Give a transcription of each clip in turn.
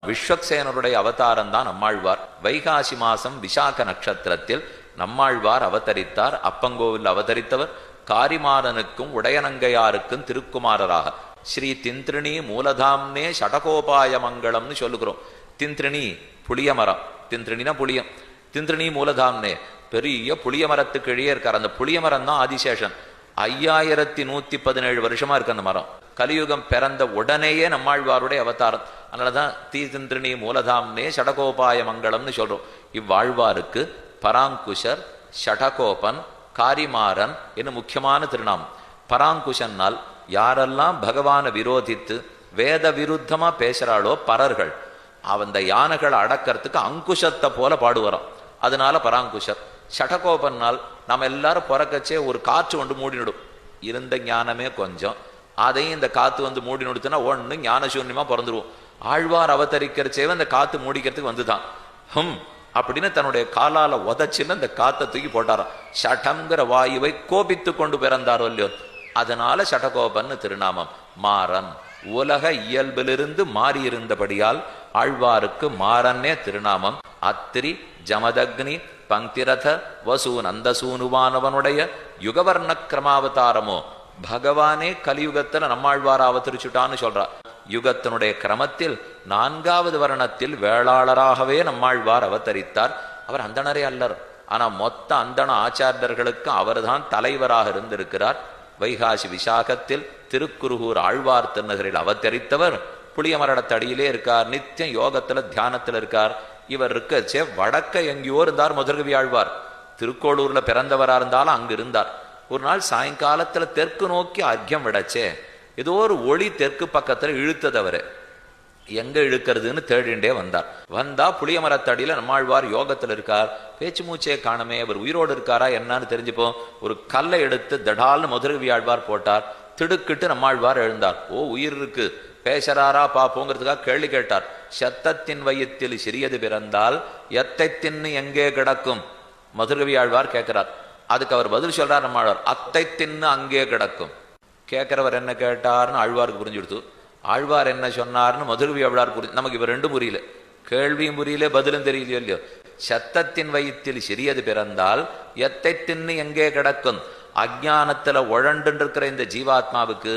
விஸ்வக்சேனருடைய அவதாரம் தான் நம்மாழ்வார். வைகாசி மாசம் விசாக நட்சத்திரத்தில் நம்மாழ்வார் அவதரித்தார். அப்பங்கோவில் அவதரித்தவர் காரிமாறனுக்கும் உடையனங்கையாருக்கும் திருக்குமாரராக. ஸ்ரீ திந்திரிணி மூலதாம்னே ஷடகோபாய மங்களம்னு சொல்லுகிறோம். திந்திரிணி புளிய மரம், திந்திரிணினா புளியம், திந்திரிணி மூலதாம்னே பெரிய புளிய மரத்துக்கு இடையே இருக்கார். அந்த புளிய மரம் தான் ஆதிசேஷன். 5117 வருஷமா இருக்கு அந்த மரம். கலியுகம் பிறந்த உடனேயே நம்மாழ்வாருடைய அவதாரம். அதனாலதான் திந்திரிணி மூலதாம்னே ஷடகோபாய மங்களம்னு சொல்றோம். இவ்வாழ்வாருக்கு பராங்குஷர், ஷடகோபன், காரிமாறன் என்று முக்கியமான திருநாமம். பராங்குஷன்னால் யாரெல்லாம் பகவானை விரோதித்து வேத விருத்தமா பேசுறாளோ பரர்கள், அந்த யானைகளை அடக்கிறதுக்கு அங்குஷத்தை போல பாடுவரோம். அதனால பராங்குஷர். ஷடகோபன்னால் நம்ம எல்லாரும் பிறக்கச்சே ஒரு காற்று வந்து மூடினுடும். இருந்த ஞானமே கொஞ்சம், அதையும் இந்த காத்து வந்து மூடி நுடுத்துனா ஒன்று ஞானசூன்யமா பிறந்துருவோம். ஆழ்வார் அவதரிக்கிறச்சேவே அந்த காத்து மூடிக்கிறதுக்கு வந்துதான் அப்படின்னு தன்னுடைய காலால உதச்சின்னு அந்த காத்தை தூக்கி போட்டாராம். ஷடங்கிற வாயுவை கோபித்து கொண்டு பிறந்தாரோ இல்லையோ, அதனால ஷடகோபன் திருநாமம். மாறன் உலக இயல்பிலிருந்து மாறியிருந்தபடியால் ஆழ்வாருக்கு மாறன்னே திருநாமம். அத்திரி ஜமதக்னி பங்கிரத வசூ நந்தசூனுவானவனுடைய யுகவர்ண கிரமாவதாரமோ பகவானே கலியுகத்துல நம்மாழ்வார அவதரிச்சுட்டான்னு சொல்றார். யுகத்தினுடைய கிரமத்தில் 4வது வர்ணத்தில் வேளாளராகவே நம்மாழ்வார் அவதரித்தார். அவர் அந்தணரே அல்லர், ஆனா மொத்த அந்தண ஆச்சாரியர்களுக்கு அவர்தான் தலைவராக இருந்திருக்கிறார். வைகாசி விசாகத்தில் திருக்குருகூர் ஆழ்வார் திருநகரில் அவதரித்தவர் புளியமரடத்தடியிலே இருக்கார். நித்தியம் யோகத்துல தியானத்துல இருக்கார். இவர் இருக்கச்சே வடக்க எங்கேயோ இருந்தார் முதற்கவி ஆழ்வார். திருக்கோளூர்ல பிறந்தவரா இருந்தாலும் அங்கு இருந்தார். ஒரு நாள் சாயங்காலத்துல தெற்கு நோக்கி அர்க்கியம் விடச்சே ஏதோ ஒரு ஒளி தெற்கு பக்கத்துல இழுத்ததவரு. எங்க இழுக்கிறதுன்னு தேடிண்டே வந்தார். வந்தா புளியமரத்தடியில நம்மாழ்வார் யோகத்துல இருக்கார். பேச்சு மூச்சே காணமே, அவர் உயிரோடு இருக்காரா என்னன்னு தெரிஞ்சுப்போம். ஒரு கல்லை எடுத்து தடால்னு முதற்கவி ஆழ்வார் போட்டார். திடுக்கிட்டு நம்மாழ்வார் எழுந்தார். ஓ, உயிர் இருக்கு, பேசறாரா பாப்போங்கிறதுக்காக கேள்வி கேட்டார். சத்தத்தின் வயிற்றில் சிறியது பிறந்தால் எத்தை தின்னு எங்கே கிடக்கும் மதுரவி ஆழ்வார் கேட்கிறார். அதுக்கு அவர் பதில் சொல்றார் நம்மாழ்வார், அத்தை தின்னு அங்கே கிடக்கும். கேட்கிறவர் என்ன கேட்டார்னு ஆழ்வாருக்கு புரிஞ்சுடுத்து. ஆழ்வார் என்ன சொன்னார்னு மதுரவி ஆழ்வார் புரிஞ்சு. நமக்கு இவர் ரெண்டும் புரியல, கேள்வியும் புரியல, பதிலும் தெரியலையோ இல்லையோ. சத்தத்தின் வயிற்றில் சிறியது பிறந்தால் எத்தை தின்னு எங்கே கிடக்கும். அஜானத்துல உழண்டு இருக்கிற இந்த ஜீவாத்மாவுக்கு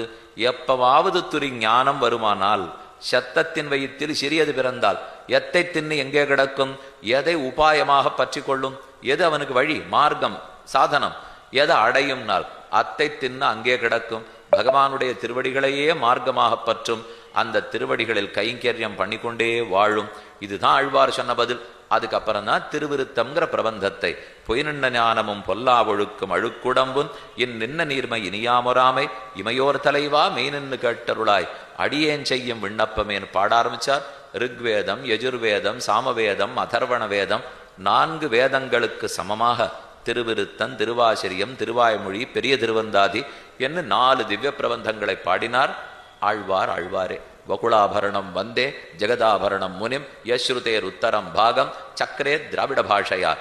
எப்பவாவது துரி ஞானம் வருமானால், சத்தத்தின் வயிற்றில் சிறியது பிறந்தால் எத்தை தின்னு எங்கே கிடக்கும். எதை உபாயமாக பற்றி கொள்ளும், எது அவனுக்கு வழி மார்க்கம் சாதனம், எதை அடையும் நாள் அத்தை தின்னு அங்கே கிடக்கும். பகவானுடைய திருவடிகளையே மார்க்கமாக பற்றும், அந்த திருவடிகளில் கைங்கரியம் பண்ணிக்கொண்டே வாழும். இதுதான் ஆழ்வார் சொன்ன பதில். அதுக்கப்புறம் தான் திருவிருத்தம்ங்கிற பிரபந்தத்தை பொய்நின்ன ஞானமும் பொல்லா ஒழுக்கும் அழுக்குடம்பும் நின்ன நீர்மை இனியாமொராமை இமையோர் தலைவா மெய்நின்னு கேட்டருளாய் அடியேன் செய்யும் விண்ணப்பமேன்னு பாட ஆரம்பிச்சார். ரிக்வேதம், யஜுர்வேதம், சாமவேதம், அதர்வண வேதம் 4 வேதங்களுக்கு சமமாக திருவிருத்தம், திருவாசிரியம், திருவாய்மொழி, பெரிய திருவந்தாதி என்று 4 திவ்ய பிரபந்தங்களை பாடினார் ஆழ்வார். ஆழ்வாரே வகுளாபரணம் வந்தே ஜெகதாபரணம் முனிம் யஸ்ருதேர் உத்தரம் பாகம் சக்கரே திராவிட பாஷையா